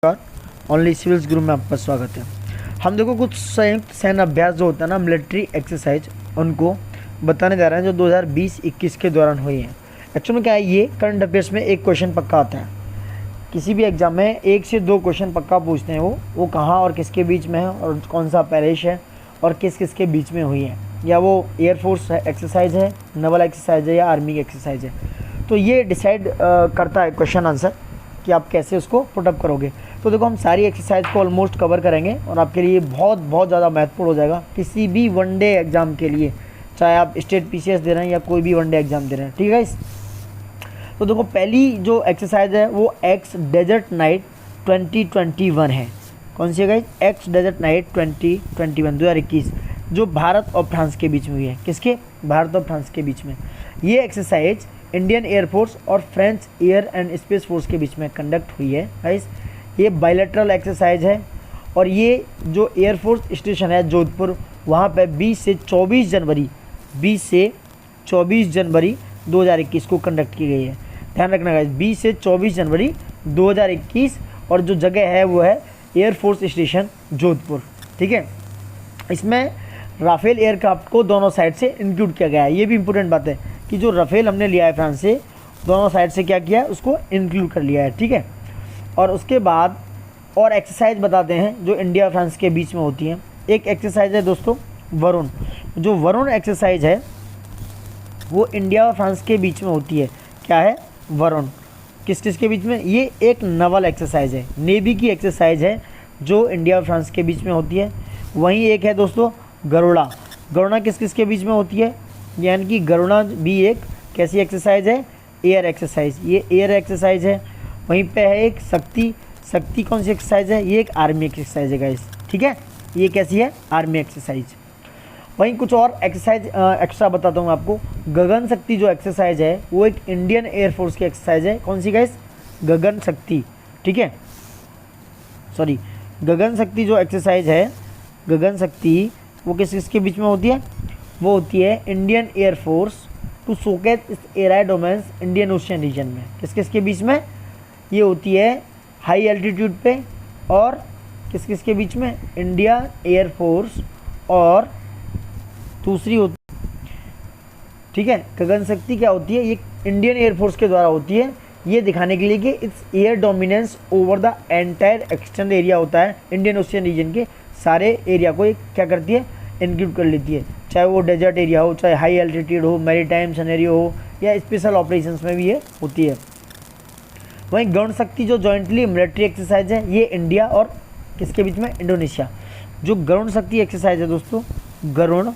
Only civils group में आपका स्वागत है। हम देखो कुछ संयुक्त सैन्य अभ्यास जो होता है ना, मिलिट्री एक्सरसाइज, उनको बताने जा रहे हैं जो 2020-21 के दौरान हुई हैं। एक्चुअली में क्या है, ये करंट अफेयर्स में एक क्वेश्चन पक्का आता है। किसी भी एग्जाम में 1 से 2 क्वेश्चन पक्का पूछते हैं। वो कहाँ और किसके बीच में है और कौन सा पैरिश है और किस किस के बीच में हुई है, या वो एयरफोर्स एक्सरसाइज है, नेवल एक्सरसाइज है या आर्मी एक्सरसाइज है। तो ये डिसाइड करता है क्वेश्चन आंसर कि आप कैसे उसको पुटअप करोगे। तो देखो, हम सारी एक्सरसाइज को ऑलमोस्ट कवर करेंगे और आपके लिए बहुत ज़्यादा महत्वपूर्ण हो जाएगा किसी भी वनडे एग्ज़ाम के लिए, चाहे आप स्टेट पीसीएस दे रहे हैं या कोई भी वनडे एग्ज़ाम दे रहे हैं। ठीक है गाइस, तो देखो पहली जो एक्सरसाइज है वो एक्स डेजर्ट नाइट 2021 है। कौन सी है गाइस? एक्स डेजर्ट नाइट 2021 जो भारत और फ्रांस के बीच में हुई है। किसके? भारत और फ्रांस के बीच में। ये एक्सरसाइज इंडियन एयरफोर्स और French air and space force के बीच में कंडक्ट हुई है गाइस। ये बायलैटरल एक्सरसाइज है और ये जो एयरफोर्स स्टेशन है जोधपुर, वहाँ पे 20 से 24 जनवरी 2021 को कंडक्ट की गई है। ध्यान रखना गाइस, 20 से 24 जनवरी 2021 और जो जगह है वो है एयरफोर्स स्टेशन जोधपुर। ठीक है, इसमें राफेल एयरक्राफ्ट को दोनों साइड से इंक्लूड किया गया है। ये भी इंपॉर्टेंट बात है कि जो राफेल हमने लिया है फ्रांस से, दोनों साइड से क्या किया है, उसको इंक्लूड कर लिया है। ठीक है, और उसके बाद और एक्सरसाइज बताते हैं जो इंडिया और फ्रांस के बीच में होती हैं। एक एक्सरसाइज है दोस्तों वरुण। जो वरुण एक्सरसाइज है वो इंडिया और फ्रांस के बीच में होती है। क्या है? वरुण। किस किस के बीच में? ये एक नवल एक्सरसाइज है, नेवी की एक्सरसाइज है जो इंडिया और फ्रांस के बीच में होती है। वहीं एक है दोस्तों गरुड़ा। गरुड़ा किस किस के बीच में होती है? यानी कि गरुड़ा भी एक कैसी एक्सरसाइज है? Air exercise. ये एयर एक्सरसाइज है। वहीं पे है एक शक्ति। शक्ति कौन सी एक्सरसाइज है? ये एक आर्मी एक्सरसाइज है गाइस। ठीक है, ये कैसी है? Army exercise. वहीं कुछ और एक्सरसाइज एक्स्ट्रा बताता हूँ आपको। गगन शक्ति जो एक्सरसाइज है वो एक इंडियन एयरफोर्स की एक्सरसाइज है। कौन सी गाइस? गगन शक्ति। ठीक है, सॉरी, गगन शक्ति जो एक्सरसाइज है, गगन शक्ति, वो किस किसके बीच में होती है? वो होती है इंडियन एयरफोर्स टू शोकेस इस एराई डोमेन्स इंडियन ओशियन रीजन में। किस किस के बीच में ये होती है? हाई एल्टीट्यूड पे। और किस किस के बीच में? इंडिया एयरफोर्स और दूसरी होती, ठीक है, गगन शक्ति क्या होती है? ये इंडियन एयरफोर्स के द्वारा होती है। ये दिखाने के लिए कि it's air dominance over the entire extend area होता है इंडियन ओशियन रीजन के सारे एरिया को ये क्या करती है? इंक्लूड कर लेती है, चाहे वो डेजर्ट एरिया हो, चाहे हाई एल्टीट्यूड हो, मैरीटाइम सिनेरियो हो, या स्पेशल ऑपरेशंस में भी ये होती है। वहीं गरुण शक्ति जो जॉइंटली मिलिट्री एक्सरसाइज है, ये इंडिया और किसके बीच में? इंडोनेशिया। जो गरुण शक्ति एक्सरसाइज है दोस्तों, गरुण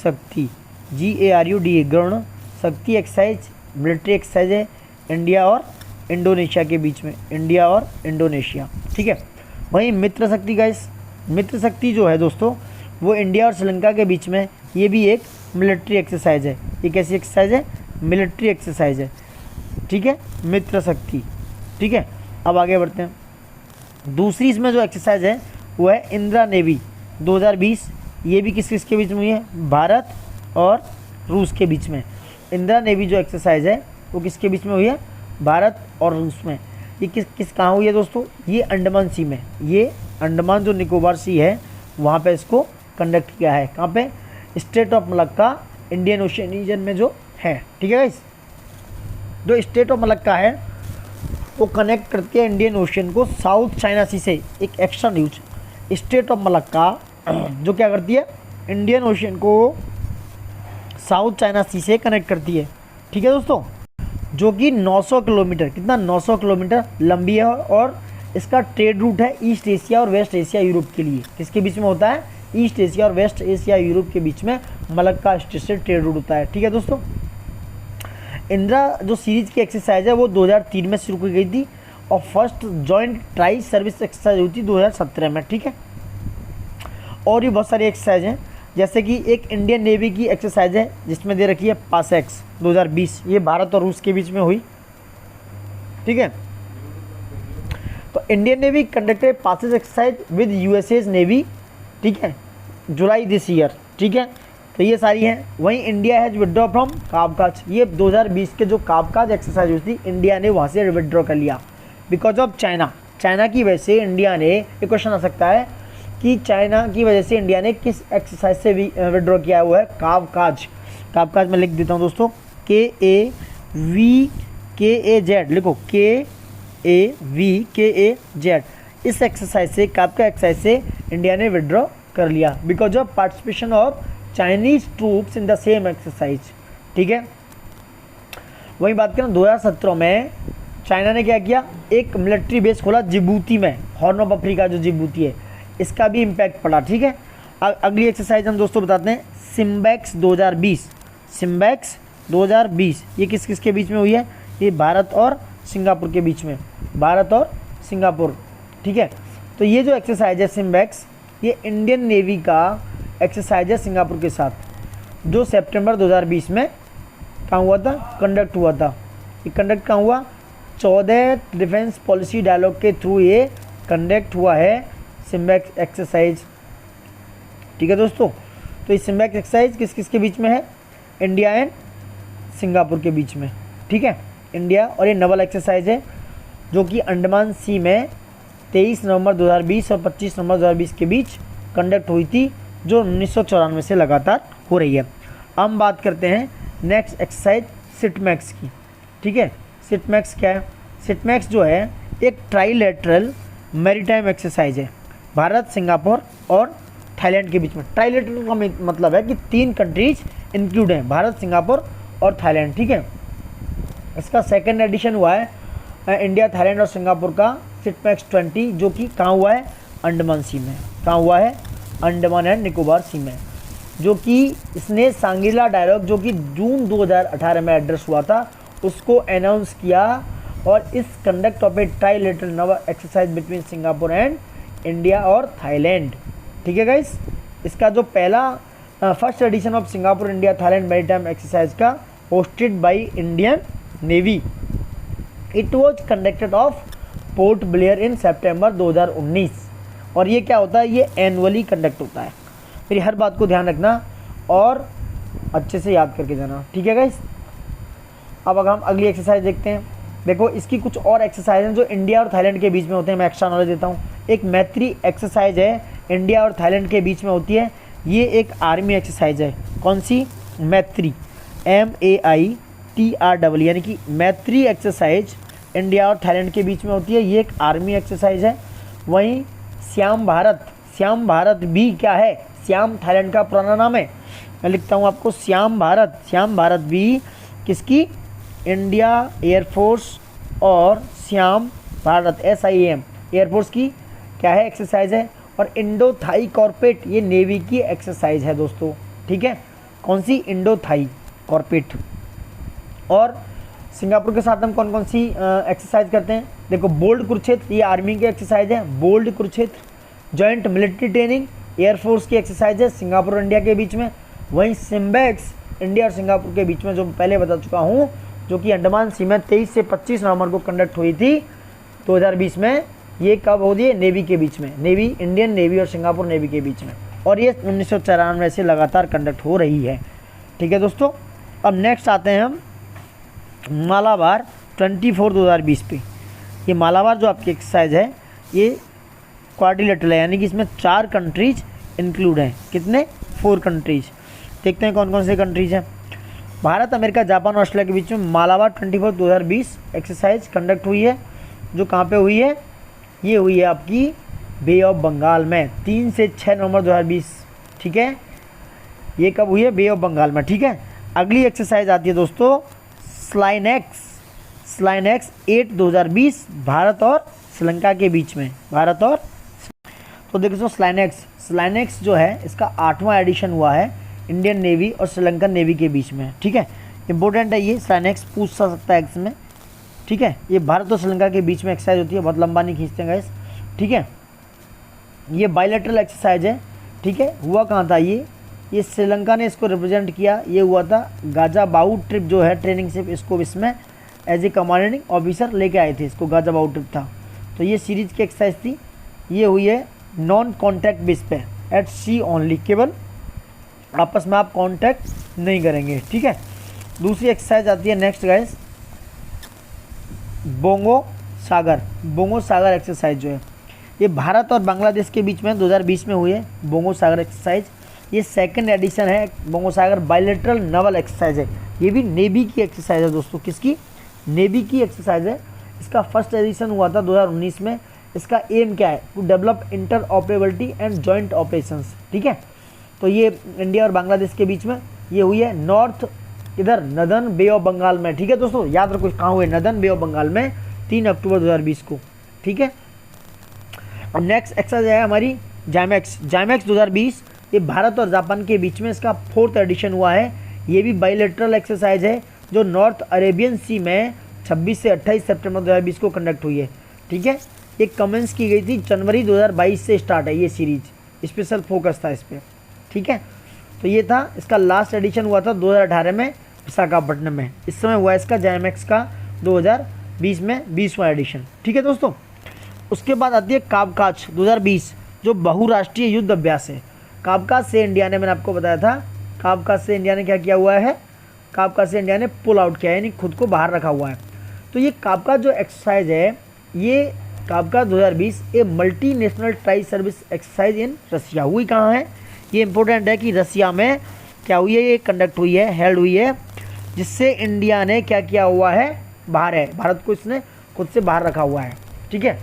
शक्ति, GARUD, गरुण शक्ति एक्सरसाइज मिलिट्री एक्सरसाइज है इंडिया और इंडोनेशिया के बीच में, इंडिया और इंडोनेशिया। ठीक है, वहीं मित्र शक्ति गाइस, मित्र शक्ति जो है दोस्तों वो इंडिया और श्रीलंका के बीच में, ये भी एक मिलिट्री एक्सरसाइज है। ये कैसी एक्सरसाइज है? मिलिट्री एक्सरसाइज है। ठीक है, मित्र शक्ति। ठीक है, अब आगे बढ़ते हैं। दूसरी इसमें जो एक्सरसाइज है वो है इंदिरा नेवी 2020। ये भी किस किस के बीच में हुई है? भारत और रूस के बीच में। इंदिरा नेवी जो एक्सरसाइज है वो किसके बीच में हुई है? भारत और रूस में। ये किस कहाँ हुई है दोस्तों? ये अंडमान सी में। ये अंडमान जो निकोबार सी है वहाँ पे इसको कंडक्ट किया है। कहाँ पे? State of Malacca Indian Ocean region में जो है। ठीक है गाइस, जो स्टेट ऑफ मलक्का है वो कनेक्ट करती है इंडियन ओशियन को साउथ चाइना सी से। एक extra news, state of Malacca जो क्या करती है? इंडियन ओशियन को साउथ चाइना सी से कनेक्ट करती है। ठीक है दोस्तों, जो कि 900 किलोमीटर, कितना? 900 किलोमीटर लंबी है और इसका ट्रेड रूट है ईस्ट एशिया और वेस्ट एशिया यूरोप के लिए। किसके बीच में होता है? ईस्ट एशिया और वेस्ट एशिया यूरोप के बीच में मलक्का स्टेट से ट्रेड रूट होता है। ठीक है दोस्तों, इंदिरा जो सीरीज की एक्सरसाइज है वो 2003 में शुरू की गई थी और first joint try service exercise हुई थी 2017 में। ठीक है, और भी बहुत सारी एक्सरसाइज हैं, जैसे कि एक इंडियन नेवी की एक्सरसाइज है जिसमें दे रखी है पासेक्स 2020। ये भारत और रूस के बीच में हुई। ठीक है, तो Indian navy conducted passes exercise with USS navy. ठीक है, जुलाई दिस ईयर। ठीक है, तो ये सारी हैं। वहीं इंडिया हैज विड्रॉ फ्रॉम काबकाज। ये 2020 के जो काबकाज एक्सरसाइज हुई थी, इंडिया ने वहाँ से विड्रॉ कर लिया बिकॉज ऑफ चाइना। चाइना की वजह से इंडिया ने, एक क्वेश्चन आ सकता है कि चाइना की वजह से इंडिया ने किस एक्सरसाइज से विड्रॉ किया हुआ है? कावकाज। कावकाज में लिख देता हूँ दोस्तों, KAVKAZ, लिखो KAVKAZ। इस एक्सरसाइज से, कावका एक्सरसाइज से इंडिया ने विड्रॉ कर लिया because of participation of Chinese troops in the same exercise. ठीक है, वही बात करें 2017 में चाइना ने क्या किया, एक मिलिट्री बेस खोला जिबूती में, हॉर्न ऑफ अफ्रीका जो जिबूती है, इसका भी इम्पैक्ट पड़ा। ठीक है, अगली एक्सरसाइज हम दोस्तों बताते हैं, सिम्बैक्स 2020। सिम्बैक्स 2020 ये किस किस के बीच में हुई है? ये भारत और सिंगापुर के बीच में, भारत और सिंगापुर। ठीक है, तो ये जो एक्सरसाइज है सिम्बैक्स, ये इंडियन नेवी का एक्सरसाइज है सिंगापुर के साथ, जो सितंबर 2020 में कहाँ हुआ था? कंडक्ट हुआ था। ये कंडक्ट कहाँ हुआ? 14 डिफेंस पॉलिसी डायलॉग के थ्रू ये कंडक्ट हुआ है सिम्बैक्स एक्सरसाइज। ठीक है दोस्तों, तो ये सिम्बैक्स एक्सरसाइज किस किस के बीच में है? इंडिया एंड सिंगापुर के बीच में। ठीक है, इंडिया, और ये नवल एक्सरसाइज है जो कि अंडमान सी में 23 नवंबर 2020 और 25 नवंबर 2020 के बीच कंडक्ट हुई थी, जो 1994 से लगातार हो रही है। अब हम बात करते हैं नेक्स्ट एक्सरसाइज सिटमैक्स की। ठीक है, सिटमैक्स क्या है? सिटमैक्स जो है एक ट्राइलेटरल मैरीटाइम एक्सरसाइज है, भारत, सिंगापुर और थाईलैंड के बीच में। ट्राइलेटरल का मतलब है कि 3 कंट्रीज इंक्लूड हैं, भारत, सिंगापुर और थाईलैंड। ठीक है, इसका सेकंड एडिशन हुआ है इंडिया, थाईलैंड और सिंगापुर का सिटमैक्स 20, जो कि कहाँ हुआ है? अंडमान सी में। कहाँ हुआ है? अंडमान एंड निकोबार सी में। जो कि इसने सांगीला डायलॉग, जो कि जून 2018 में एड्रेस हुआ था, उसको अनाउंस किया, और इस conduct of a trilateral naval exercise between Singapore and India और थाईलैंड। ठीक है गाइस, इसका जो पहला first edition of Singapore India Thailand maritime exercise का hosted by Indian navy. It was conducted of Port Blair in September 2019। और ये क्या होता है? ये एनुअली कंडक्ट होता है। मेरी हर बात को ध्यान रखना और अच्छे से याद करके जाना। ठीक है गाइस, अब अगर हम अगली एक्सरसाइज देखते हैं, देखो इसकी कुछ और एक्सरसाइज हैं जो इंडिया और थाईलैंड के बीच में होते हैं। मैं एक्स्ट्रा नॉलेज देता हूँ। एक मैत्री एक्सरसाइज है, इंडिया और थाईलैंड के बीच में होती है। ये एक आर्मी एक्सरसाइज है। कौन सी? मैत्री, MAITRW, यानी कि मैत्री एक्सरसाइज इंडिया और थाईलैंड के बीच में होती है। ये एक आर्मी एक्सरसाइज है। वहीं श्याम भारत, श्याम भारत भी क्या है? श्याम थाईलैंड का पुराना नाम है। मैं लिखता हूँ आपको, श्याम भारत, श्याम भारत भी किसकी? इंडिया एयरफोर्स और श्याम भारत SIAM एयरफोर्स की क्या है? एक्सरसाइज है। और इंडो थाई कॉर्पेट, ये नेवी की एक्सरसाइज है दोस्तों। ठीक है, कौन सी? Indo Thai कॉर्पेट। और सिंगापुर के साथ हम कौन कौन सी एक्सरसाइज करते हैं? देखो, बोल्ड कुरुक्षेत्र, ये आर्मी की एक्सरसाइज है, bold Kurukshetra. Joint military training, air force की एक्सरसाइज है सिंगापुर और इंडिया के बीच में। वहीं सिम्बैक्स इंडिया और सिंगापुर के बीच में, जो पहले बता चुका हूँ, जो कि अंडमान सी में 23 से 25 नवंबर को कंडक्ट हुई थी 2020 में। ये कब हो रही है? नेवी के बीच में, नेवी, इंडियन नेवी और सिंगापुर नेवी के बीच में। और ये 1994 से लगातार कंडक्ट हो रही है। ठीक है दोस्तों, अब नेक्स्ट आते हैं हम मालाबार 24 2020 पे। ये मालाबार जो आपकी एक्सरसाइज है, ये क्वाड्रिलेटरल है, यानी कि इसमें 4 कंट्रीज इंक्लूड हैं। कितने? 4 कंट्रीज। देखते हैं कौन कौन से कंट्रीज हैं। भारत, अमेरिका, जापान और ऑस्ट्रेलिया के बीच में मालाबार 24 2020 एक्सरसाइज कंडक्ट हुई है। जो कहाँ पे हुई है? ये हुई है आपकी बे ऑफ बंगाल में, 3 से 6 नवंबर 2020। ठीक है, ये कब हुई है? बे ऑफ बंगाल में। ठीक है, अगली एक्सरसाइज आती है दोस्तों स्लाइनेक्स, स्लाइनेक्स 8 2020, भारत और श्रीलंका के बीच में, भारत और। तो देखो स्लाइनेक्स, स्लाइनेक्स जो है इसका 8वां एडिशन हुआ है इंडियन नेवी और श्रीलंकन नेवी के बीच में। ठीक है, इंपॉर्टेंट है ये, स्लाइनेक्स पूछ सकता है इसमें। ठीक है, ये भारत और श्रीलंका के बीच में एक्सरसाइज होती है, बहुत लंबा नहीं खींचते गाइस। ठीक है, ये बायलैटरल एक्सरसाइज है। ठीक है, हुआ कहाँ था ये श्रीलंका ने इसको रिप्रेजेंट किया। ये हुआ था गाजाबाऊ ट्रिप जो है, ट्रेनिंग शिप, इसको इसमें एज ए कमांडिंग ऑफिसर लेके आए थे, इसको गाजाबाऊ ट्रिप था। तो ये सीरीज की एक्सरसाइज थी। ये हुई है नॉन कॉन्टैक्ट बेस पे, एट सी ओनली, केवल आपस में आप कॉन्टैक्ट नहीं करेंगे। ठीक है, दूसरी एक्सरसाइज आती है नेक्स्ट गाइस, बोंगो सागर, बोंगो सागर एक्सरसाइज जो है ये भारत और बांग्लादेश के बीच में 2020 में हुई है बोंगो सागर एक्सरसाइज। ये सेकंड एडिशन है बोंगो सागर बायलैटरल नवल एक्सरसाइज है। ये भी नेवी की एक्सरसाइज है दोस्तों, किसकी? नेवी की एक्सरसाइज है। इसका फर्स्ट एडिशन हुआ था 2019 में। इसका एम क्या है? To develop interoperability and joint operations, ठीक है। तो ये इंडिया और बांग्लादेश के बीच में ये हुई है नॉर्थ इधर नदर्न बे ऑफ बंगाल में, ठीक है दोस्तों, याद रखो कहाँ हुए, नदर्न बे ऑफ बंगाल में 3 अक्टूबर 2020 को, ठीक है। और नेक्स्ट एक्सरसाइज है हमारी जाइमैक्स। जाइमैक्स 2020 ये भारत और जापान के बीच में इसका 4th एडिशन हुआ है। ये भी बायलैटरल एक्सरसाइज है जो नॉर्थ अरेबियन सी में 26 से 28 सितंबर 2020 को कंडक्ट हुई है, ठीक है। ये कमेंस की गई थी जनवरी 2022 से स्टार्ट है ये सीरीज, स्पेशल फोकस था इस पर, ठीक है। तो ये था, इसका लास्ट एडिशन हुआ था 2018 में विशाखापट्टनम में। इस समय हुआ इसका जाइमैक्स का 2020 में 20वां एडिशन, ठीक है दोस्तों। उसके बाद आती है काबकाज 2020 जो बहुराष्ट्रीय युद्ध अभ्यास है। काबकाज से इंडिया ने, मैंने आपको बताया था, काबकाज से इंडिया ने क्या किया हुआ है? काबकाज से इंडिया ने पुल आउट किया है, यानी खुद को बाहर रखा हुआ है। तो ये काबकाज जो एक्सरसाइज है, ये Kavkaz 2020 a multi national tri service exercise in Russia हुई कहाँ है? ये इंपॉर्टेंट है कि रसिया में क्या हुई है, ये कंडक्ट हुई है, हेल्ड हुई है, जिससे इंडिया ने क्या किया हुआ है? बाहर है, भारत को इसने खुद से बाहर रखा हुआ है, ठीक है।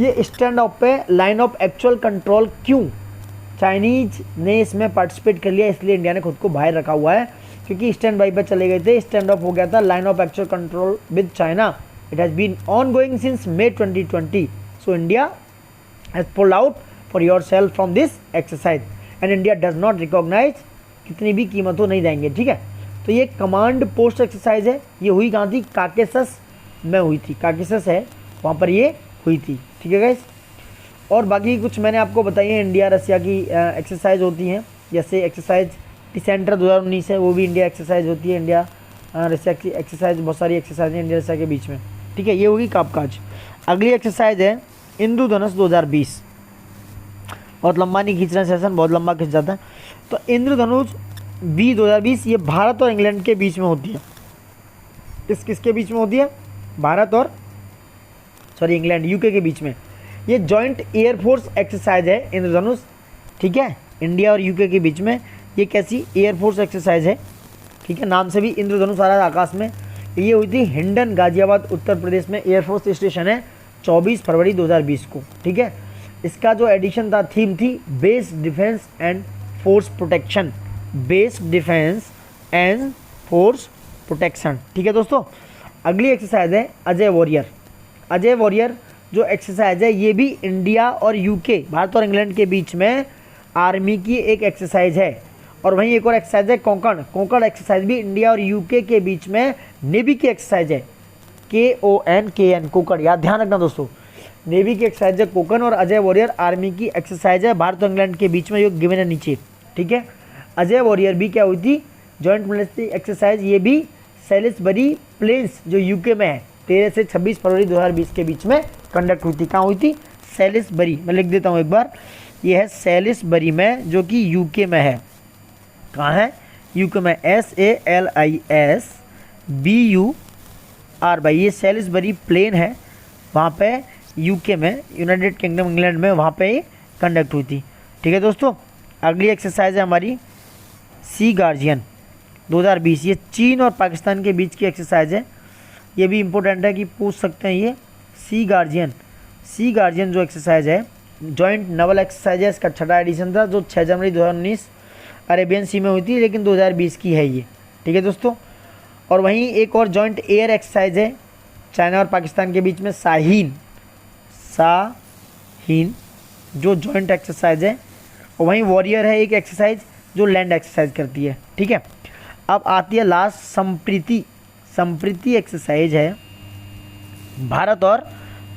ये स्टैंड ऑफ पे लाइन ऑफ एक्चुअल कंट्रोल, क्यों? चाइनीज ने इसमें पार्टिसिपेट कर लिया, इसलिए इंडिया ने खुद को बाहर रखा हुआ है, क्योंकि स्टैंड बाई पर चले गए थे, स्टैंड ऑफ हो गया था line of actual control with China. It has been ongoing since May 2020, so India has pulled out for yourself from this exercise and India does not recognise, कितनी भी कीमत हो नहीं देंगे, ठीक है। तो ये कमांड पोस्ट एक्सरसाइज है। ये हुई कहाँ थी? काकेशस में हुई थी, काकेशस है वहाँ पर ये हुई थी, ठीक है गाइस। और बाकी कुछ मैंने आपको बताई है इंडिया रसिया की एक्सरसाइज होती हैं, जैसे एक्सरसाइज डिसेंटर 2019 है, वो भी इंडिया एक्सरसाइज होती है। इंडिया रसिया की एक्सरसाइज, बहुत सारी एक्सरसाइज है इंडिया रसिया के बीच में, ठीक है। ये होगी काबकाज। अगली एक्सरसाइज है इंद्रधनुष 2020। बहुत लंबा नहीं खींच रहे हैं, सेशन बहुत लंबा खींच जाता है। तो इंद्रधनुष बी 2020 ये भारत और इंग्लैंड के बीच में होती है। किसके बीच में होती है? भारत और इंग्लैंड, यूके के बीच में। ये जॉइंट एयरफोर्स एक्सरसाइज है इंद्रधनुष, ठीक है, इंडिया और यूके के बीच में। ये कैसी एयरफोर्स एक्सरसाइज है, ठीक है, नाम से भी इंद्रधनुष आ रहा है आकाश में। ये हुई थी हिंडन गाजियाबाद उत्तर प्रदेश में, एयरफोर्स स्टेशन है, 24 फरवरी 2020 को, ठीक है। इसका जो एडिशन था, थीम थी base defence and force protection, base defence and force protection, ठीक है दोस्तों। अगली एक्सरसाइज है अजय वॉरियर। अजय वॉरियर जो एक्सरसाइज है ये भी इंडिया और यूके, भारत और इंग्लैंड के बीच में आर्मी की एक एक्सरसाइज है। और वहीं एक और एक्सरसाइज है कोंकण। कोंकण एक्सरसाइज भी इंडिया और यूके के बीच में नेवी की एक्सरसाइज है, KONKN, कोंकण, याद ध्यान रखना दोस्तों, नेवी की एक्सरसाइज है कोंकण। और अजय वॉरियर आर्मी की एक्सरसाइज है भारत और इंग्लैंड के बीच में, जो गिवन है नीचे, ठीक है। अजय वॉरियर भी क्या हुई थी? Joint military exercise. ये भी सैलिसबरी प्लेन्स जो यूके में है, 13 से 26 फरवरी 2020 के बीच में कंडक्ट हुई थी। कहाँ हुई थी? सैलिसबरी, मैं लिख देता हूँ एक बार, ये है सैलिसबरी में, जो कि यूके में है। कहाँ है? यूके में, SALISBURY, ये सैलिसबरी प्लेन है, वहाँ पे यूके में, यूनाइटेड किंगडम इंग्लैंड में, वहाँ पे कंडक्ट हुई थी, ठीक है दोस्तों। अगली एक्सरसाइज है हमारी सी गार्जियन 2020। ये चीन और पाकिस्तान के बीच की एक्सरसाइज है। ये भी इम्पोर्टेंट है कि पूछ सकते हैं ये सी गार्जियन जो एक्सरसाइज है जॉइंट नवल एक्सरसाइज है। इसका 6वां एडिशन था जो 6 जनवरी 2019 अरेबियन सी में हुई थी, लेकिन 2020 की है ये, ठीक है दोस्तों। और वहीं एक और जॉइंट एयर एक्सरसाइज है चाइना और पाकिस्तान के बीच में, शाहीन जो जॉइंट एक्सरसाइज है। और वहीं वॉरियर है एक एक्सरसाइज जो लैंड एक्सरसाइज करती है, ठीक है। अब आती है लास्ट संप्रीति एक्सरसाइज है भारत और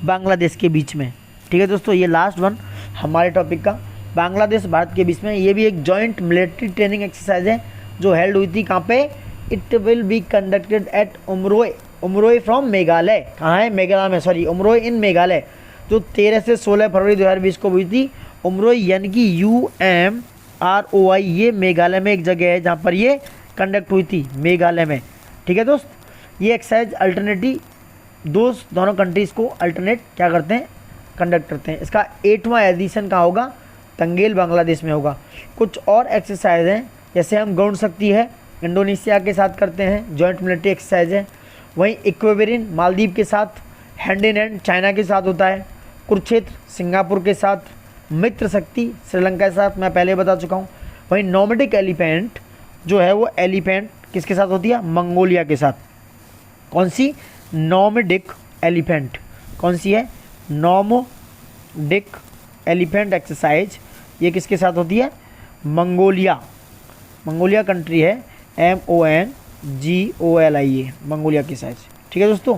बांग्लादेश के बीच में, ठीक है दोस्तों। ये लास्ट वन हमारे टॉपिक का, बांग्लादेश भारत के बीच में। ये भी एक जॉइंट मिलिट्री ट्रेनिंग एक्सरसाइज है जो हेल्ड हुई थी कहाँ पे? It will be conducted at Umroi from Meghalaya. कहाँ है? मेघालय में, सॉरी, उमरोई इन मेघालय, जो 13 से 16 फरवरी 2020 को हुई थी। उमरोई यानी कि UMROI, ये मेघालय में एक जगह है जहाँ पर ये कंडक्ट हुई थी, मेघालय में, ठीक है दोस्त। ये एक्सरसाइज अल्टरनेटिव दोनों कंट्रीज़ को अल्टरनेट क्या करते हैं, कंडक्ट करते हैं। इसका 8वां एडिशन कहाँ होगा, तंगेल बांग्लादेश में होगा। कुछ और एक्सरसाइज हैं, जैसे हम गौण शक्ति है इंडोनेशिया के साथ करते हैं, जॉइंट मिलिट्री एक्सरसाइज है। वहीं इक्वेबेरिन मालदीव के साथ, हैंड इन हैंड चाइना के साथ होता है, कुरुक्षेत्र सिंगापुर के साथ, मित्र शक्ति श्रीलंका के साथ मैं पहले बता चुका हूँ। वहीं नॉर्डिक एलिफेंट जो है वो एलिफेंट किसके साथ होती है, मंगोलिया के साथ। कौन सी, नॉर्डिक एलिफेंट, कौन सी है, नॉर्डिक एलिफेंट एक्सरसाइज, ये किसके साथ होती है, मंगोलिया, मंगोलिया कंट्री है, MONGOLIA, मंगोलिया की साइज। ठीक है दोस्तों,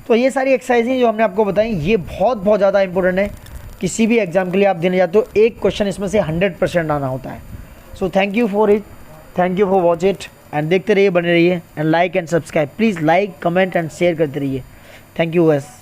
तो ये सारी एक्सरसाइजें जो हमने आपको बताई ये बहुत ज़्यादा इंपॉर्टेंट है। किसी भी एग्जाम के लिए आप देने जाते हो, एक क्वेश्चन इसमें से 100% आना होता है। So thank you for it, thank you for watch it and देखते रहिए, बने रहिए and like and subscribe, please like comment and share करते रहिए। थैंक यू बस।